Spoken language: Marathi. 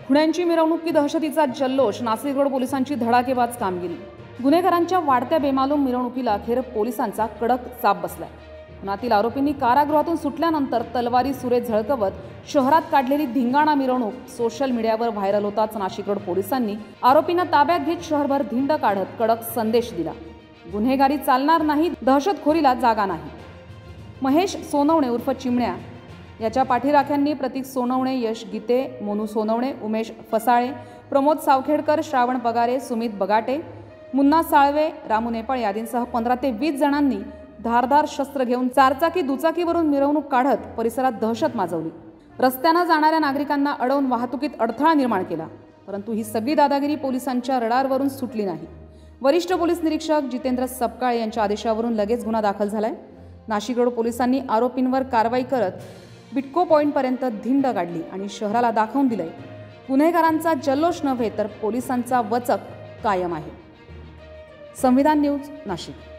खुण्यांची मिरवणुकी दहशतीचा जल्लोष, नाशिक रोड पोलिसांची धडाकेबाज कामगिरी। गुन्हेगारांच्या वाढत्या बेमालूम मिरवणुकीला अखेर पोलिसांचा कडक चाप बसलाय। खुनातील आरोपींनी कारागृहातून सुटल्यानंतर तलवारी सुरे झळकवत शहरात काढलेली धिंगाणा मिरवणूक सोशल मीडियावर व्हायरल होताच नाशिक रोड पोलिसांनी आरोपींना ताब्यात घेत शहरभर धिंड काढत कडक संदेश दिला। गुन्हेगारी चालणार नाही, दहशतखोरीला जागा नाही। महेश सोनवणे उर्फ चिमण्या याच्या पाठीराख्यांनी प्रतीक सोनवणे, यश गीते, मोनू सोनवणे, उमेश फसाळे, प्रमोद सावखेडकर, श्रावण पगारे, सुमित बगाटे, मुन्ना साळवे, रामू नेपाळ यादींसह 15 ते 20 जणांनी धारदार शस्त्र घेऊन चारचाकी दुचाकीवरून मिरवणूक काढत परिसरात दहशत माजवली। रस्त्याने जाणाऱ्या नागरिकांना अडवून वाहतुकीत अडथळा निर्माण केला। परंतु ही सगळी दादागिरी पोलिसांच्या रडारवरून सुटली नाही। वरिष्ठ पोलीस निरीक्षक जितेंद्र सपकाळे यांच्या आदेशावरून लगेच गुन्हा दाखल झालाय। नाशिक रोड पोलिसांनी आरोपींवर कारवाई करत बिटको पॉइंटपर्यंत धिंड काढली आणि शहराला दाखवून दिलंय गुन्हेगारांचा जल्लोष नव्हे तर पोलिसांचा वचक कायम आहे। संविधान न्यूज, नाशिक।